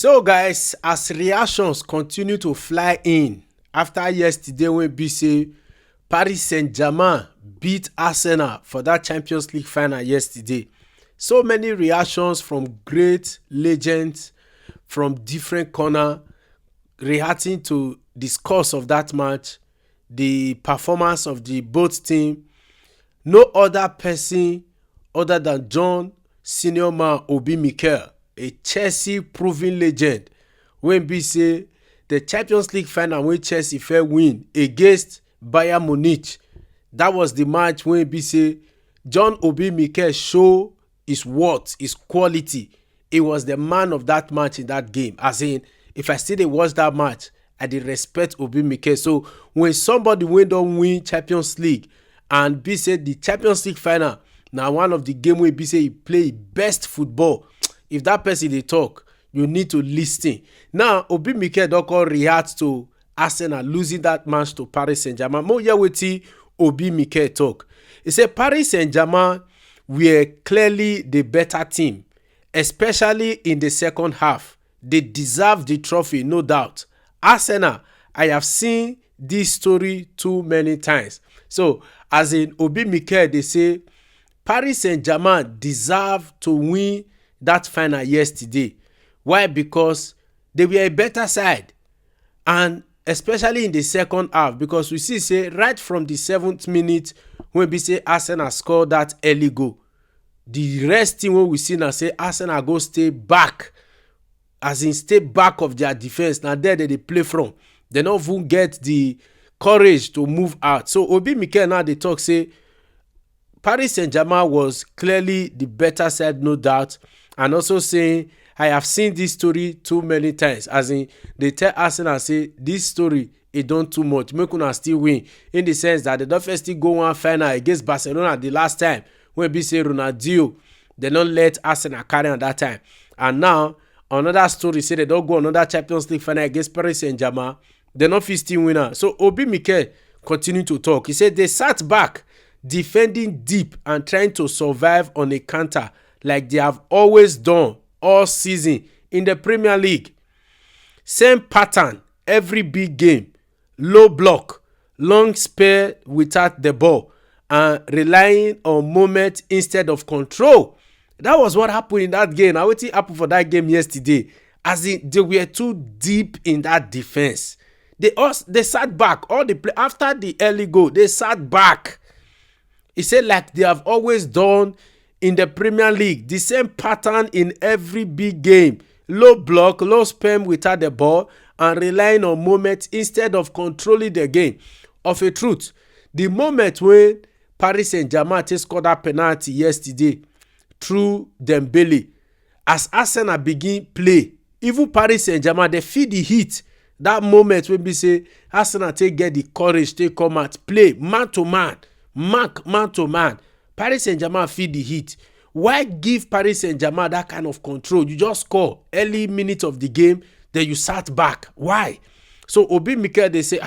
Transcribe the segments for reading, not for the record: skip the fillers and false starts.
So guys, as reactions continue to fly in after yesterday when be say Paris Saint-Germain beat Arsenal for that Champions League final yesterday. So many reactions from great legends from different corner reacting to the scores of that match, the performance of the both team. No other person other than John Senior Man Obi Mikel, a Chelsea proven legend, when be say the Champions League final when Chelsea fair win against Bayern Munich. That was the match when be say John Obi Mikel show his worth, his quality. He was the man of that match in that game. As in, if I still dey watch that match, I dey respect Obi Mikel. So when somebody don win Champions League and be say the Champions League final na one of the game wey be say he play best football, if that person dey talk, you need to lis ten. Now Obi Mikel don come react to Arsenal losing that match to Paris Saint-Germain. Mo hear wetin Obi Mikel talk. He say Paris Saint-Germain were clearly the better team, especially in the second half. They deserve the trophy, no doubt. Arsenal, I have seen this story too many times. So as in Obi Mikel, they say Paris Saint-Germain deserve to win that final yesterday. Why? Because they were a better side, and especially in the second half, because we see say right from the 7th minute when we say Arsenal scored that early goal, the rest thing when we see now say Arsenal go stay back, as in stay back of their defense. Now there they play from, they don't even get the courage to move out. So Obi Mikel now they talk say Paris Saint-Germain was clearly the better side, no doubt, and also saying I have seen this story too many times. As in, they tell Arsenal say this story it done too much, make una still win, in the sense that they don't first still go one final against Barcelona the last time when be say Ronaldo, they don't let Arsenal carry on that time, and now another story say they don't go another Champions League final against Paris Saint-Germain, they not fit still winner. So Obi Mikel continue to talk. He said they sat back defending deep and trying to survive on a counter like they have always done all season in the Premier League. Same pattern every big game. Low block, long spare without the ball, and relying on moment instead of control. That was what happened in that game. Now wetin happen for that game yesterday? As in, they were too deep in that defense. They sat back. All the play after the early goal, they sat back. He said like they have always done in the Premier League. The same pattern in every big game. Low block, low spam without the ball, and relying on moment instead of controlling the game. Of a truth, the moment when Paris Saint-Germain scored that penalty yesterday through Dembele, as Arsenal begin play, even Paris Saint-Germain, they feel the heat. That moment when we say Arsenal get the courage to come out, play man to man, mark man to man. Paris Saint-Germain feel the heat. Why give Paris Saint-Germain that kind of control? You just score early minutes of the game, then you sat back. Why? So Obi Mikel, they say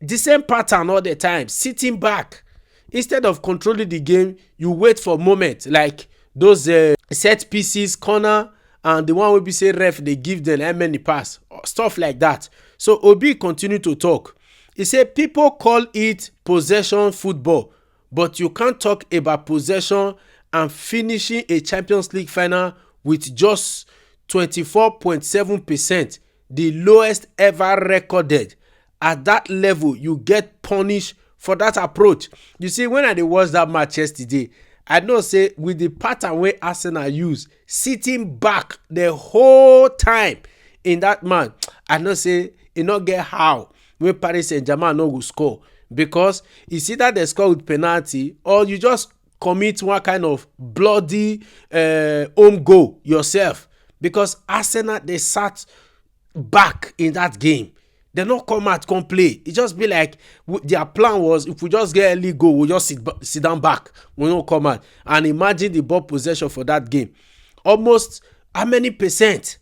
the same pattern all the time, sitting back. Instead of controlling the game, you wait for moment, like those set pieces, corner, and the one will be say ref, they give them how many pass, stuff like that. So Obi continue to talk. He said people call it possession football, but you can't talk about possession and finishing a Champions League final with just 24.7%, the lowest ever recorded. At that level, you get punished for that approach. You see, when I watched that match yesterday, I know say with the pattern where Arsenal use, sitting back the whole time in that match, I know say it not get how when Paris Saint-Germain no go score, because you see that they score with penalty, or you just commit one kind of bloody home goal yourself, because Arsenal they sat back in that game. They not come out, come play. It just be like their plan was, if we just get early goal, we'll just sit down back. We don't come out. And imagine the ball possession for that game. Almost how many percent?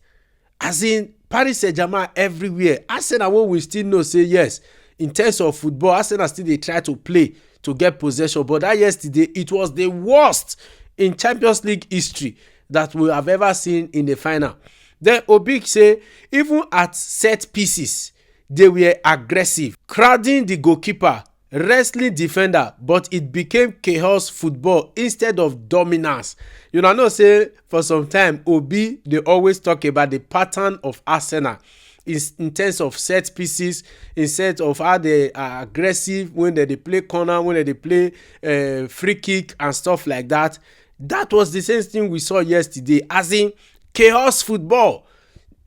As in Paris Saint-Germain everywhere. Arsenal we still know say yes. In terms of football, Arsenal still they try to play to get possession. But that yesterday, it was the worst in Champions League history that we have ever seen in the final. Then Obi say even at set pieces they were aggressive, crowding the goalkeeper, wrestling defender, but it became chaos football instead of dominance. You know say for some time Obi dey always talk about the pattern of Arsenal in terms of set pieces, in sense of how they are aggressive when they dey play corner, when they dey play free kick and stuff like that. That was the same thing we saw yesterday, as in chaos football.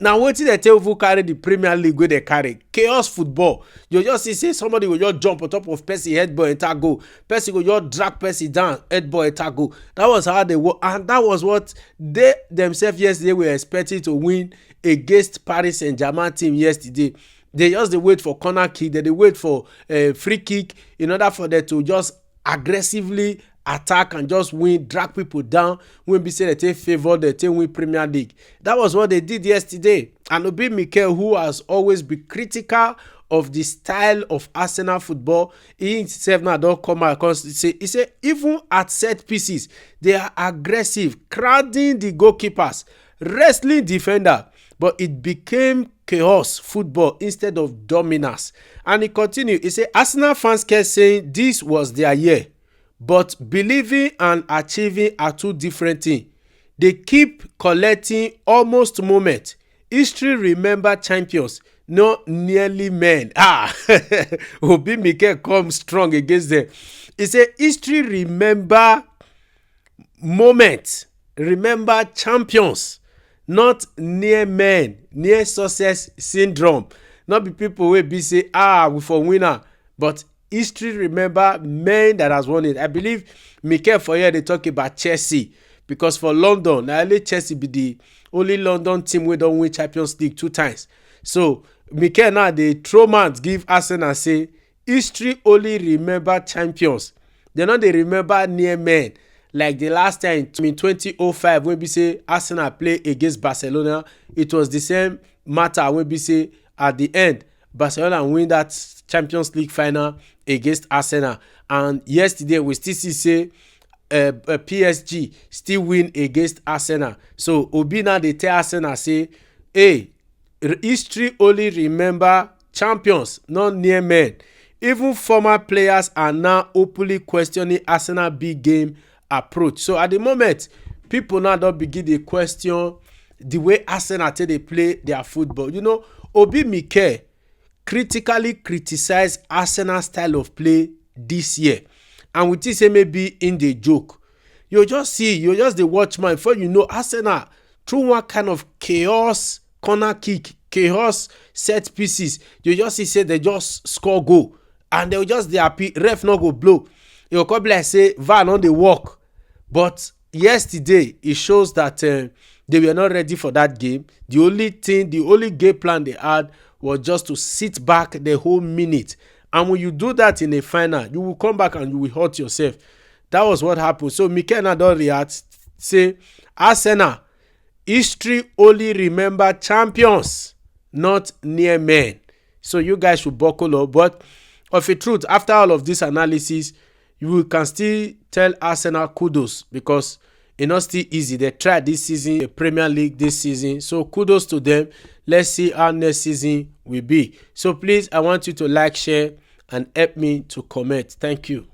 Na wetin dem take even carry the Premier League wey dem carry, chaos football. You just see say somebody go just jump on top of person, head ball enter goal, person go just drag person down, head ball enter goal. That was how they work, and that was what they themselves yesterday were expecting to win against Paris Saint-Germain team yesterday. They just dey wait for corner kick, they dey wait for free kick in order for them to just aggressively attack and just win, drag people down. When be say they take favor, they take win Premier League. That was what they did yesterday. And Obi Mikel, who has always been critical of the style of Arsenal football, he himself now don't come out because he say even at set pieces they are aggressive, crowding the goalkeepers, wrestling defender, but it became chaos football instead of dominance. And he continued, he say Arsenal fans kept saying this was their year, but believing and achieving are two different things. They keep collecting almost moment. History remember champions, not nearly men. Obi Mikel come strong against them. He said history remember moment, remember champions, not near men, near success syndrome. Not be people wey be say we for winner, but history remember men that has won it. I believe Mikel for here they talk about Chelsea, because for London, na only Chelsea be the only London team wey don win Champions League 2 times. So Mikel now dey throw mouth give Arsenal say history only remember champions. They no dey remember near men. Like the last time in 2005 when we say Arsenal play against Barcelona, it was the same matter when we say at the end Barcelona win that Champions League final against Arsenal. And yesterday we still see say PSG still win against Arsenal. So Obi now dey tell Arsenal say, hey, history only remember champions, not near men. Even former players are now openly questioning Arsenal big game approach. So at the moment, people now don't begin to question the way Arsenal they play their football. You know, Obi Mikel critically criticized Arsenal style of play this year, and we think say maybe in the joke. You just the watchman before you know Arsenal through one kind of chaos corner kick, chaos set pieces. You just see say they just score goal and they'll just dey happy. Ref no go blow. It will come like say VAR on the work. But yesterday it shows that they were not ready for that game. The only game plan they had was just to sit back the whole minute. And when you do that in a final, you will come back and you will hurt yourself. That was what happened. So Mikel now don't react. Say Arsenal, history only remember champions, not near men. So you guys should buckle up. But of a truth, after all of this analysis, you can still tell Arsenal kudos, because it's not still easy. They tried this season, the Premier League this season. So kudos to them. Let's see how next season will be. So please, I want you to like, share, and help me to comment. Thank you.